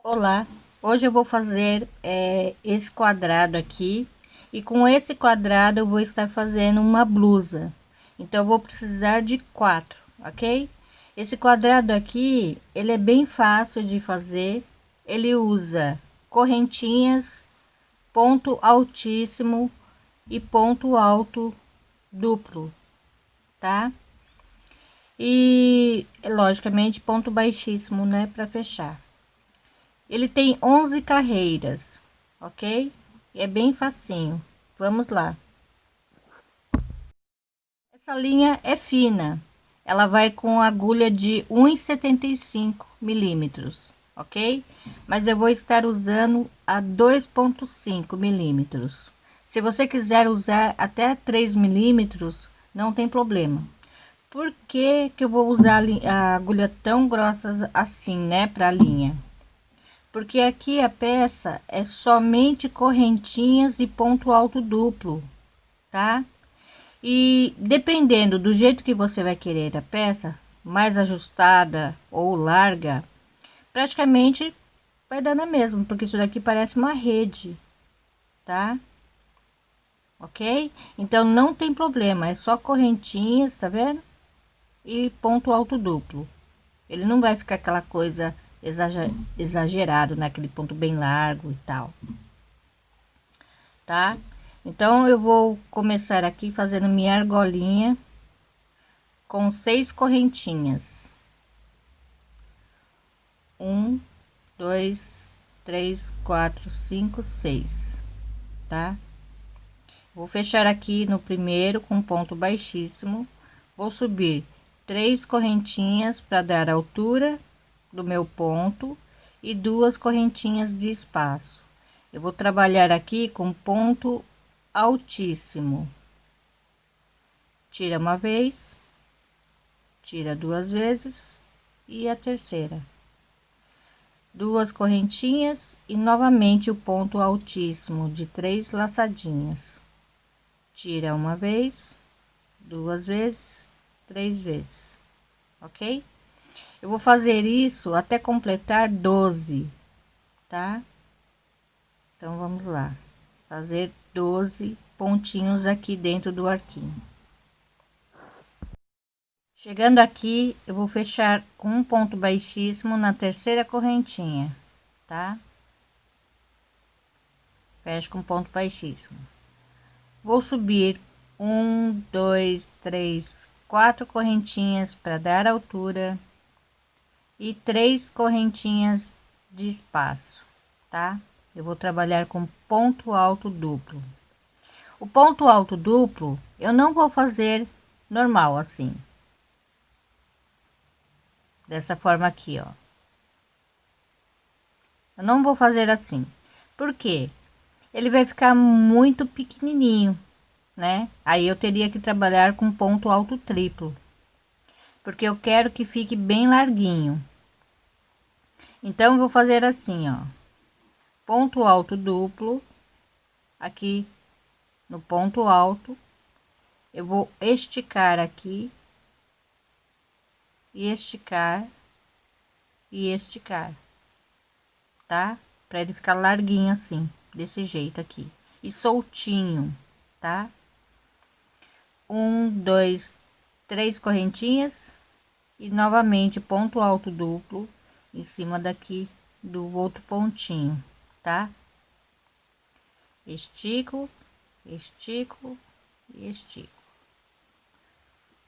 Olá, hoje eu vou fazer esse quadrado aqui e com esse quadrado eu vou estar fazendo uma blusa. Então eu vou precisar de quatro, ok? Esse quadrado aqui ele é bem fácil de fazer. Ele usa correntinhas, ponto altíssimo e ponto alto duplo, tá? E logicamente ponto baixíssimo, né, para fechar. Ele tem 11 carreiras, ok? É bem facinho. Vamos lá. Essa linha é fina. Ela vai com agulha de 1,75 milímetros, ok? Mas eu vou estar usando a 2,5 milímetros. Se você quiser usar até 3 milímetros, não tem problema. Por que que eu vou usar a agulha tão grossa assim, né, para a linha? Porque aqui a peça é somente correntinhas e ponto alto duplo, tá? E dependendo do jeito que você vai querer a peça, mais ajustada ou larga, praticamente vai dar na mesma, porque isso daqui parece uma rede, tá? Ok? Então não tem problema, é só correntinhas, tá vendo? E ponto alto duplo. Ele não vai ficar aquela coisa exagerado naquele ponto bem largo e tal, tá? Então eu vou começar aqui fazendo minha argolinha com 6 correntinhas. 1, 2, 3, 4, 5, 6, tá? Vou fechar aqui no primeiro com ponto baixíssimo, vou subir 3 correntinhas para dar altura do meu ponto e 2 correntinhas de espaço. Eu vou trabalhar aqui com ponto altíssimo. Tira uma vez, tira duas vezes e a terceira. 2 correntinhas e novamente o ponto altíssimo de 3 laçadinhas. Tira uma vez, duas vezes, 3 vezes, ok? Eu vou fazer isso até completar 12, tá? Então vamos lá, fazer 12 pontinhos aqui dentro do arquinho. Chegando aqui, eu vou fechar com um ponto baixíssimo na terceira correntinha, tá? Fecho com ponto baixíssimo. Vou subir 4 correntinhas para dar altura e 3 correntinhas de espaço, tá? Eu vou trabalhar com ponto alto duplo. O ponto alto duplo eu não vou fazer normal assim, dessa forma aqui, ó. Eu não vou fazer assim, porque ele vai ficar muito pequenininho, né? Aí eu teria que trabalhar com ponto alto triplo, porque eu quero que fique bem larguinho. Então eu vou fazer assim, ó, ponto alto duplo aqui no ponto alto, eu vou esticar aqui e esticar e esticar, tá? Para ele ficar larguinho assim, desse jeito aqui e soltinho, tá? 1, 2, 3 correntinhas e novamente ponto alto duplo em cima daqui do outro pontinho, tá? Estico, estico e estico.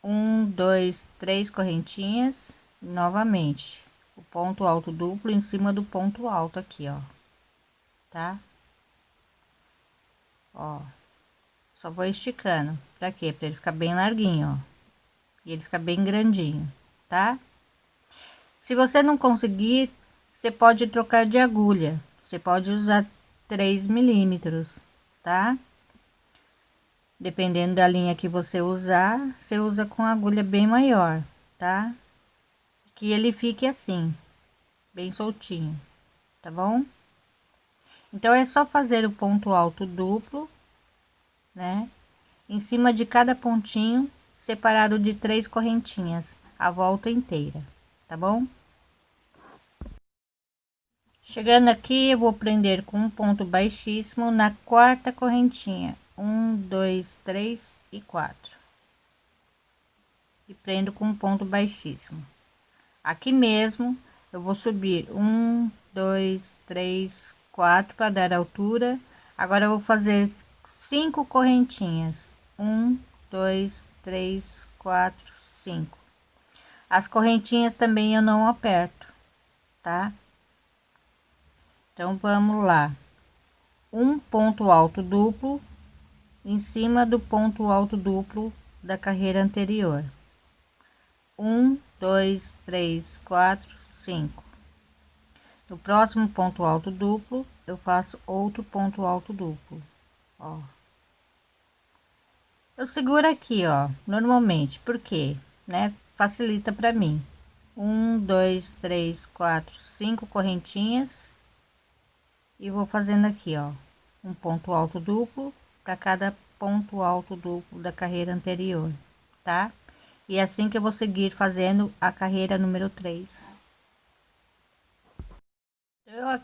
1, 2, 3 correntinhas novamente o ponto alto duplo em cima do ponto alto aqui, ó, tá? Ó, só vou esticando. Pra quê? Pra ele ficar bem larguinho, ó, e ele fica bem grandinho, tá? Se você não conseguir, você pode trocar de agulha. Você pode usar 3 milímetros, tá? Dependendo da linha que você usar, você usa com agulha bem maior, tá? Que ele fique assim, bem soltinho, tá bom? Então é só fazer o ponto alto duplo, né? Em cima de cada pontinho, separado de 3 correntinhas, a volta inteira, tá bom? Chegando aqui, eu vou prender com um ponto baixíssimo na quarta correntinha, 1, 2, 3 e 4, e prendo com um ponto baixíssimo. Aqui mesmo eu vou subir 1, 2, 3, 4 para dar altura. Agora eu vou fazer 5 correntinhas, 1, 2, 3, 4, 5. As correntinhas também eu não aperto, tá? Então vamos lá, um ponto alto duplo em cima do ponto alto duplo da carreira anterior. 1, 2, 3, 4, 5. No próximo ponto alto duplo eu faço outro ponto alto duplo, ó. Eu seguro aqui, ó, normalmente, porque, né, facilita para mim. 1, 2, 3, 4, 5 correntinhas, e vou fazendo aqui, ó, um ponto alto duplo para cada ponto alto duplo da carreira anterior, tá? E é assim que eu vou seguir fazendo a carreira número 3.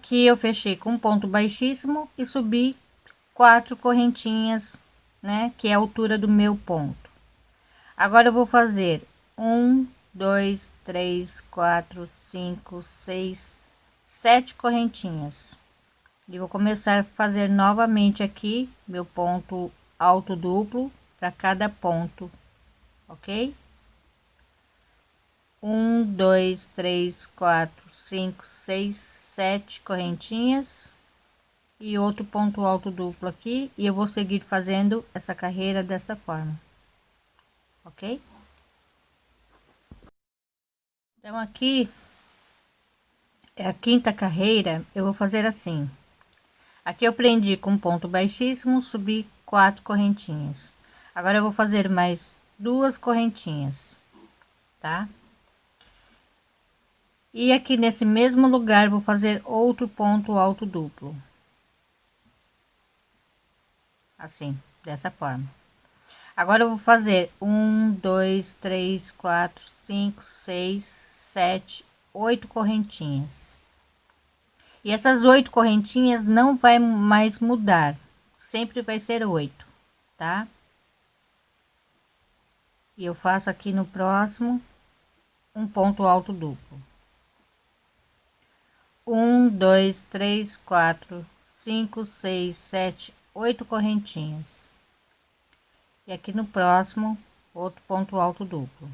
Eu fechei com um ponto baixíssimo e subi 4 correntinhas, né, que é a altura do meu ponto. Agora eu vou fazer 1, 2, 3, 4, 5, 6, 7 correntinhas. E vou começar a fazer novamente aqui meu ponto alto duplo para cada ponto, ok? 1, 2, 3, 4, 5, 6, 7 correntinhas e outro ponto alto duplo aqui, e eu vou seguir fazendo essa carreira desta forma, ok? Então aqui é a quinta carreira, eu vou fazer assim. Aqui eu prendi com ponto baixíssimo, subi 4 correntinhas. Agora eu vou fazer mais 2 correntinhas, tá? E aqui nesse mesmo lugar vou fazer outro ponto alto duplo, assim, dessa forma. Agora eu vou fazer 1, 2, 3, 4, 5, 6, 7, 8 correntinhas. E essas 8 correntinhas não vai mais mudar, sempre vai ser 8, tá? E eu faço aqui no próximo um ponto alto duplo. 1, 2, 3, 4, 5, 6, 7, 8 correntinhas. E aqui no próximo outro ponto alto duplo.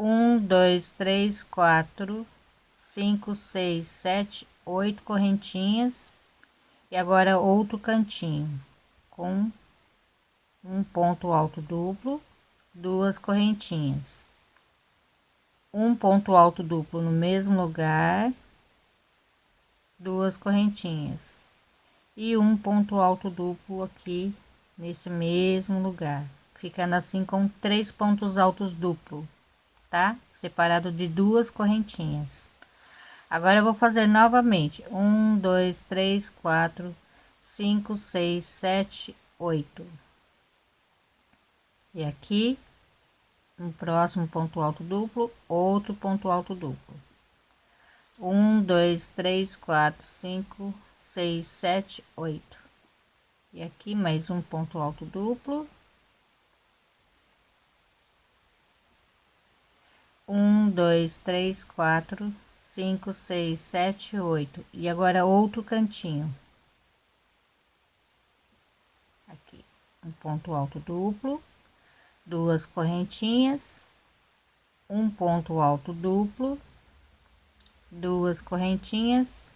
1, 2, 3, 4, 5, 6, 7, 8 correntinhas. E agora outro cantinho com um ponto alto duplo, 2 correntinhas, um ponto alto duplo no mesmo lugar, 2 correntinhas e um ponto alto duplo aqui nesse mesmo lugar, ficando assim com 3 pontos altos duplo, tá? Separado de 2 correntinhas. Agora eu vou fazer novamente 1, 2, 3, 4, 5, 6, 7, 8. E aqui no próximo ponto alto duplo, outro ponto alto duplo. 1, 2, 3, 4, 5, 6, 7, 8. E aqui mais um ponto alto duplo. 1, 2, 3, 4, 5, 6, 7, 8. E agora outro cantinho. Aqui, um ponto alto duplo, 2 correntinhas, um ponto alto duplo, 2 correntinhas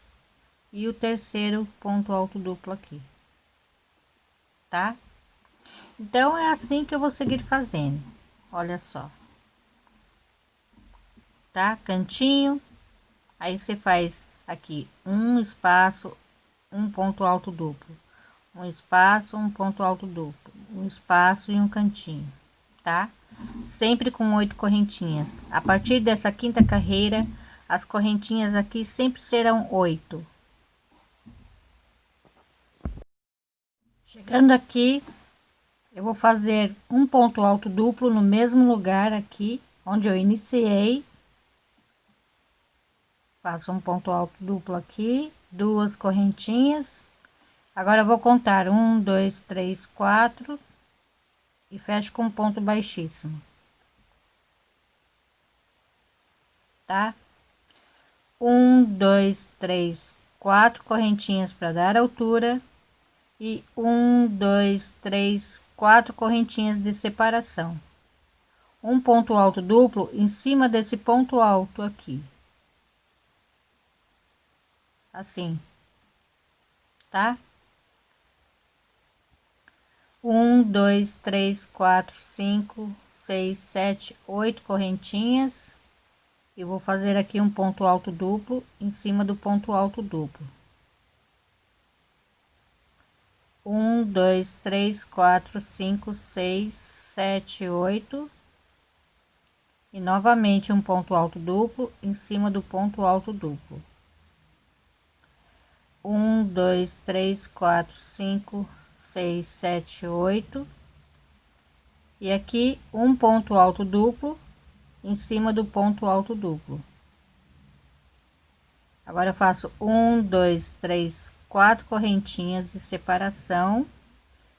e o terceiro ponto alto duplo aqui, tá? Então é assim que eu vou seguir fazendo, olha só, tá? Cantinho, aí você faz aqui um espaço, um ponto alto duplo, um espaço, um ponto alto duplo, um espaço e um cantinho, tá? Sempre com 8 correntinhas. A partir dessa quinta carreira, as correntinhas aqui sempre serão 8. Chegando aqui, eu vou fazer um ponto alto duplo no mesmo lugar aqui onde eu iniciei, Faço um ponto alto duplo aqui, duas correntinhas. Agora eu vou contar 1, 2, 3, 4 e fecho com um ponto baixíssimo, tá? 1, 2, 3, 4 correntinhas para dar altura e 1, 2, 3, 4 correntinhas de separação. Um ponto alto duplo em cima desse ponto alto aqui, assim, tá? 1, 2, 3, 4, 5, 6, 7, 8 correntinhas. E vou fazer aqui um ponto alto duplo em cima do ponto alto duplo. 1, 2, 3, 4, 5, 6, 7, 8. E novamente um ponto alto duplo em cima do ponto alto duplo. 1, 2, 3, 4, 5, 6, 7, 8. E aqui um ponto alto duplo em cima do ponto alto duplo. Agora eu faço 1, 2, 3, 4 correntinhas de separação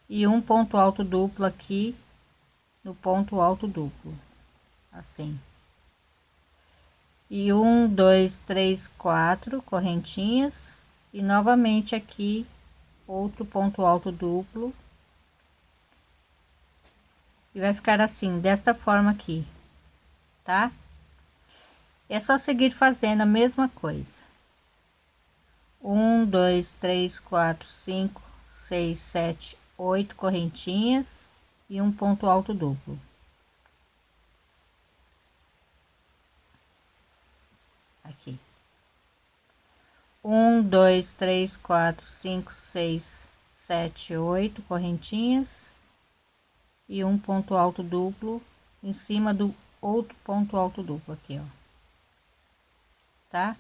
e um ponto alto duplo aqui no ponto alto duplo, assim. E 1, 2, 3, 4 correntinhas e novamente aqui outro ponto alto duplo. E vai ficar assim, desta forma aqui, tá? É só seguir fazendo a mesma coisa. 1, 2, 3, 4, 5, 6, 7, 8 correntinhas e um ponto alto duplo. Aqui. 1, 2, 3, 4, 5, 6, 7, 8 correntinhas e um ponto alto duplo em cima do outro ponto alto duplo aqui, ó, tá?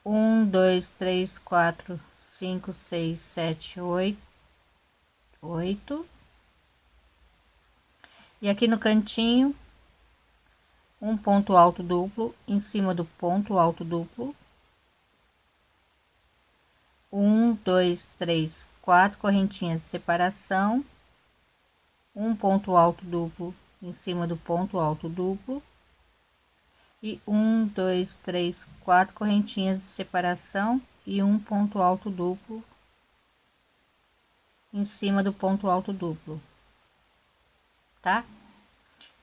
1, 2, 3, 4, 5, 6, 7, 8, 8. E aqui no cantinho, um ponto alto duplo em cima do ponto alto duplo. 1, 2, 3, 4 correntinhas de separação. Um ponto alto duplo em cima do ponto alto duplo. E 1, 2, 3, 4 correntinhas de separação e um ponto alto duplo em cima do ponto alto duplo, tá?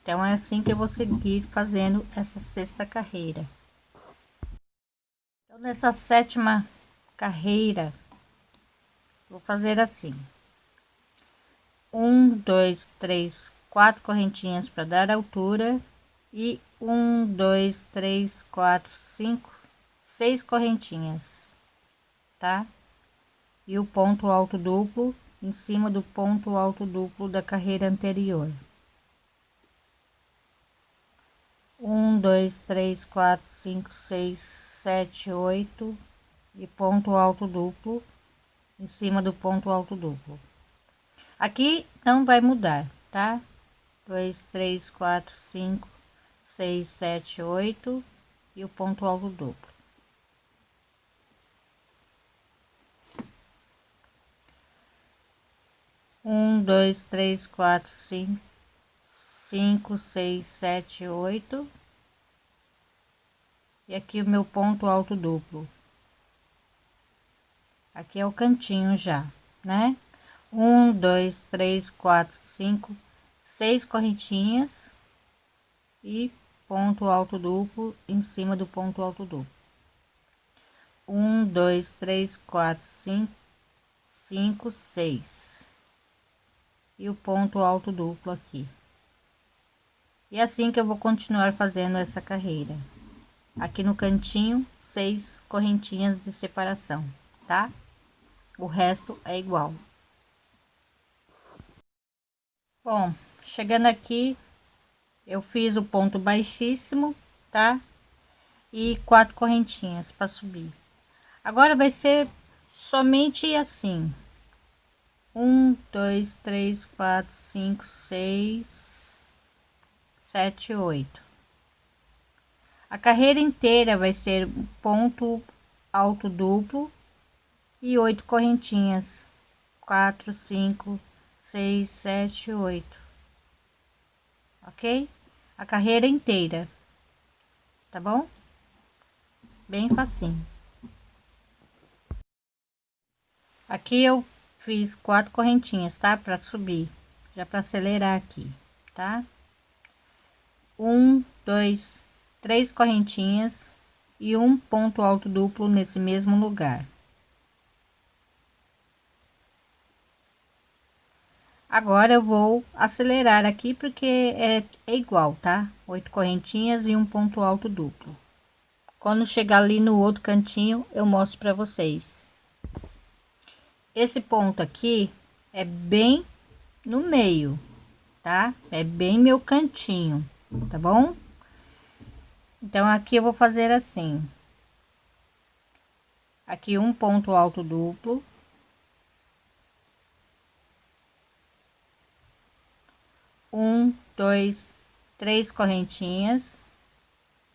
Então é assim que eu vou seguir fazendo essa sexta carreira. Então nessa sétima carreira vou fazer assim: 1, 2, 3, 4 correntinhas para dar altura e 1, 2, 3, 4, 5, 6 correntinhas, tá? E o ponto alto duplo em cima do ponto alto duplo da carreira anterior. 1, 2, 3, 4, 5, 6, 7, 8 e ponto alto duplo em cima do ponto alto duplo. Aqui não vai mudar, tá? 2, 3, 4, 5, 6, 7, 8 e o ponto alto duplo. Um, dois, três, quatro, cinco, 6, 7, 8. E aqui o meu ponto alto duplo. Aqui é o cantinho já, né? 1, 2, 3, 4, 5, 6 correntinhas e ponto alto duplo em cima do ponto alto duplo. 1, 2, 3, 4, 5, 6 e o ponto alto duplo aqui. E assim que eu vou continuar fazendo essa carreira. Aqui no cantinho, 6 correntinhas de separação, tá? O resto é igual. Bom, chegando aqui, eu fiz o ponto baixíssimo, tá? E 4 correntinhas para subir. Agora vai ser somente assim: 1, 2, 3, 4, 5, 6, 7, 8. A carreira inteira vai ser ponto alto duplo e 8 correntinhas, 4, 5, 6, 7, 8, ok? A carreira inteira, tá bom? Bem facinho. Aqui eu fiz 4 correntinhas, tá? Para subir, já para acelerar aqui, tá? 1, 2, 3 correntinhas e um ponto alto duplo nesse mesmo lugar. Agora eu vou acelerar aqui porque é igual, tá? 8 correntinhas e um ponto alto duplo. Quando chegar ali no outro cantinho, eu mostro para vocês. Esse ponto aqui é bem no meio, tá? É bem meu cantinho, tá bom? Então aqui eu vou fazer assim. Aqui um ponto alto duplo. Um, dois, três correntinhas.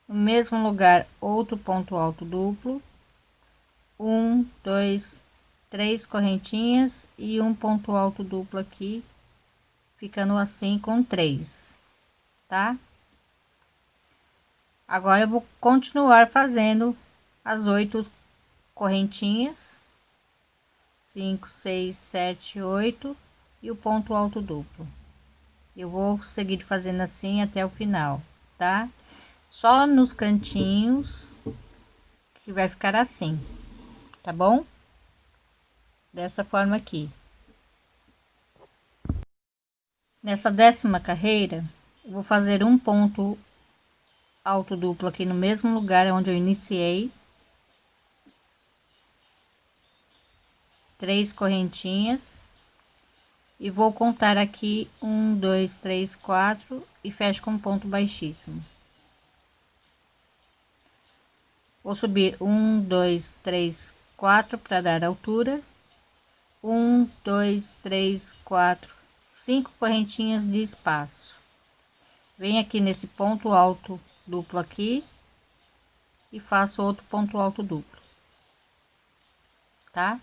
No mesmo lugar, outro ponto alto duplo. Um, dois, três correntinhas e um ponto alto duplo aqui, ficando assim com 3, tá? Agora eu vou continuar fazendo as 8 correntinhas, 5, 6, 7, 8 e o ponto alto duplo. Eu vou seguir fazendo assim até o final, tá? Só nos cantinhos que vai ficar assim, tá bom? Dessa forma aqui. Nessa 10ª carreira, eu vou fazer um ponto alto duplo aqui no mesmo lugar onde eu iniciei, 3 correntinhas e vou contar aqui 1, 2, 3, 4 e fecho com ponto baixíssimo. Vou subir 1, 2, 3, 4 para dar altura. 1, 2, 3, 4, 5 correntinhas de espaço. Venho aqui nesse ponto alto duplo aqui e faço outro ponto alto duplo, tá?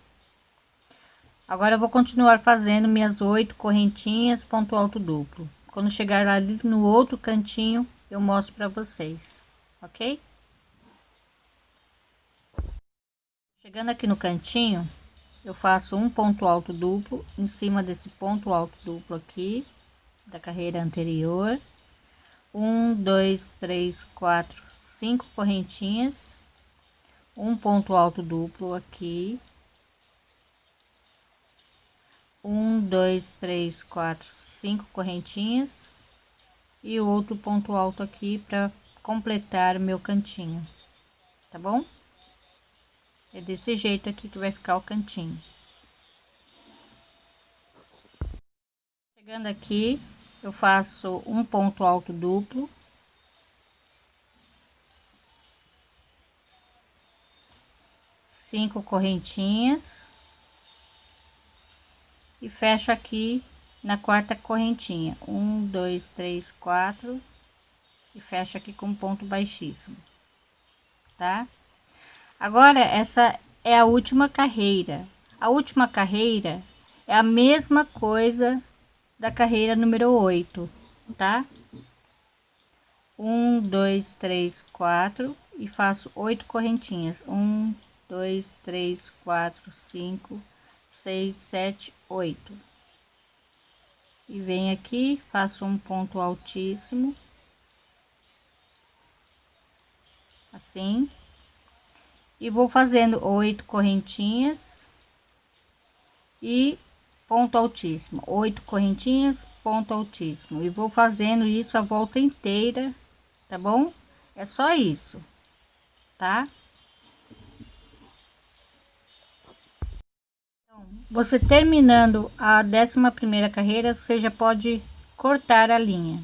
Agora eu vou continuar fazendo minhas 8 correntinhas, ponto alto duplo. Quando chegar ali no outro cantinho, eu mostro para vocês, ok? Chegando aqui no cantinho, eu faço um ponto alto duplo em cima desse ponto alto duplo aqui da carreira anterior. 1, 2, 3, 4, 5 correntinhas, um ponto alto duplo aqui. 1, 2, 3, 4, 5 correntinhas e o outro ponto alto aqui para completar o meu cantinho, tá bom? É desse jeito aqui que vai ficar o cantinho. Chegando aqui, eu faço um ponto alto duplo, 5 correntinhas e fecho aqui na 4ª correntinha, 1, 2, 3, 4 e fecho aqui com ponto baixíssimo, tá? Agora essa é a última carreira. A última carreira é a mesma coisa da carreira número 8, tá? 1, 2, 3, 4 e faço 8 correntinhas. 1, 2, 3, 4, 5, 6, 7, 8. E venho aqui, faço um ponto altíssimo, assim, e vou fazendo 8 correntinhas e ponto altíssimo, 8 correntinhas, ponto altíssimo, e vou fazendo isso a volta inteira, tá bom? É só isso, tá? Então, você terminando a 11ª carreira, você já pode cortar a linha.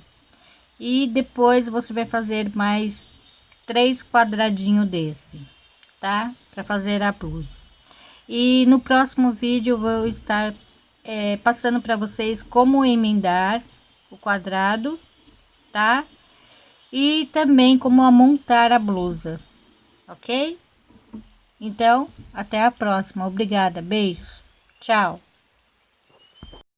E depois você vai fazer mais 3 quadradinhos desse, tá? Para fazer a blusa. E no próximo vídeo eu vou estar passando para vocês como emendar o quadrado, tá? e também como a montar a blusa, ok? Então, até a próxima. Obrigada, beijos, tchau.